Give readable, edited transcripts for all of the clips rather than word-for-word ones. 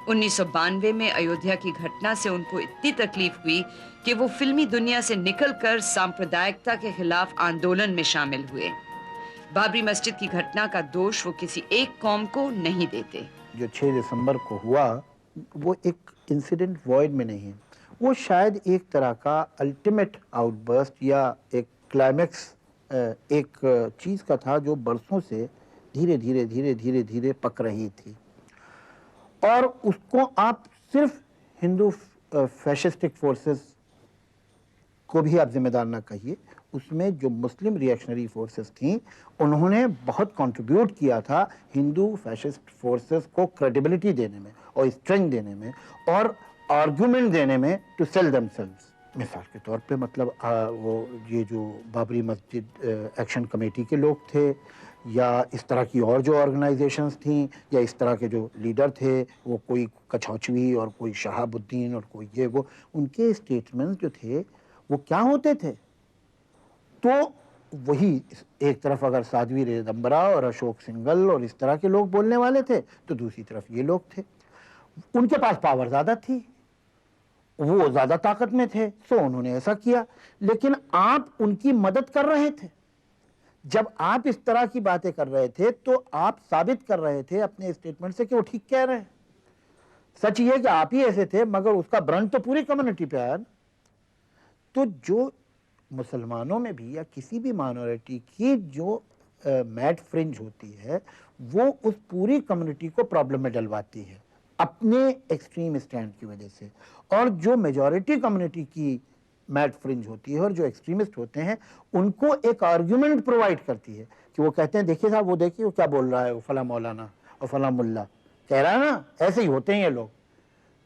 1992 में अयोध्या की घटना से उनको इतनी तकलीफ हुई कि वो फिल्मी दुनिया से निकलकर सांप्रदायिकता के खिलाफ आंदोलन में शामिल हुए। बाबरी मस्जिद की घटना का दोष वो किसी एक कौम को नहीं देते। जो 6 दिसंबर को हुआ वो एक इंसिडेंट वॉइड में नहीं है, वो शायद एक तरह का अल्टीमेट आउटबर्स्ट या एक क्लाइमेक्स एक चीज़ का था जो बरसों से धीरे धीरे धीरे धीरे धीरे पक रही थी। और उसको आप सिर्फ हिंदू फैशिस्टिक फोर्सेस को भी आप जिम्मेदार ना कहिए, उसमें जो मुस्लिम रिएक्शनरी फोर्सेस थीं उन्होंने बहुत कंट्रीब्यूट किया था हिंदू फैशिस्ट फोर्सेस को क्रेडिबिलिटी देने में और स्ट्रेंथ देने में और आर्गुमेंट देने में टू सेल देमसेल्व्स। मिसाल के तौर पे मतलब वो ये जो बाबरी मस्जिद एक्शन कमेटी के लोग थे या इस तरह की और जो ऑर्गेनाइजेशंस थीं या इस तरह के जो लीडर थे, वो कोई कछौचवी और कोई शहाबुद्दीन और कोई ये वो, उनके स्टेटमेंट्स जो थे वो क्या होते थे? तो वही एक तरफ अगर साध्वी रेदम्बरा और अशोक सिंघल और इस तरह के लोग बोलने वाले थे तो दूसरी तरफ ये लोग थे। उनके पास पावर ज्यादा थी, वो ज्यादा ताकत में थे, सो उन्होंने ऐसा किया। लेकिन आप उनकी मदद कर रहे थे। जब आप इस तरह की बातें कर रहे थे तो आप साबित कर रहे थे अपने स्टेटमेंट से कि वो ठीक कह रहे हैं। सच ये कि आप ही ऐसे थे, मगर उसका ब्रंट तो पूरी कम्युनिटी पे आया। तो जो मुसलमानों में भी या किसी भी माइनॉरिटी की जो मैड फ्रिंज होती है वो उस पूरी कम्युनिटी को प्रॉब्लम में डलवाती है अपने एक्सट्रीम स्टैंड की वजह से। और जो मेजॉरिटी कम्युनिटी की मैड फ्रिंज होती है और जो एक्सट्रीमिस्ट होते हैं उनको एक आर्ग्यूमेंट प्रोवाइड करती है कि वो कहते हैं देखिए साहब, वो देखिए वो क्या बोल रहा है, वो फला मौलाना और फला मुल्ला कह रहा है ना, ऐसे ही होते हैं ये लोग।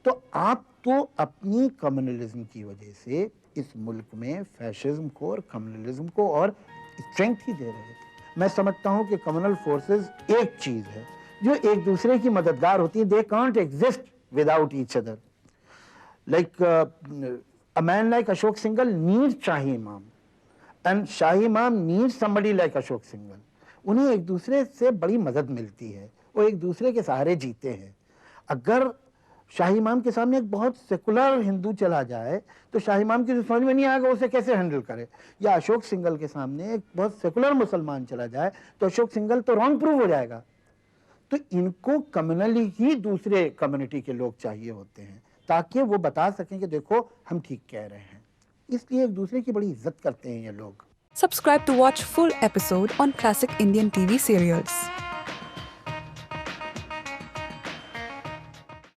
तो आप तो अपनी कम्युनलिज्म की वजह से इस मुल्क में फैशिज्म को और कम्युनलिज्म को और स्ट्रेंथ ही दे रहे थे। मैं समझता हूं कि कम्युनल फोर्सेस एक चीज है जो एक दूसरे की मददगार होती है। They can't exist without each other. Like a man like Ashok Singhal needs Shahi Imam and Shahi Imam needs somebody like Ashok Singhal. उन्हें एक दूसरे से बड़ी मदद मिलती है, वो एक दूसरे के सहारे जीते हैं। अगर शाही इमाम के सामने एक बहुत सेकुलर हिंदू चला जाए तो शाही इमाम की समझ में नहीं आएगा उसे कैसे हैंडल करे, या अशोक सिंघल के सामने एक बहुत सेकुलर मुसलमान चला जाए तो अशोक सिंघल तो रॉन्ग प्रूव हो जाएगा। तो इनको कम्युनली ही दूसरे कम्युनिटी के लोग चाहिए होते हैं ताकि वो बता सकें कि देखो हम ठीक कह रहे हैं। इसलिए एक दूसरे की बड़ी इज्जत करते हैं ये लोग। Subscribe to watch full episode on classic Indian TV serials.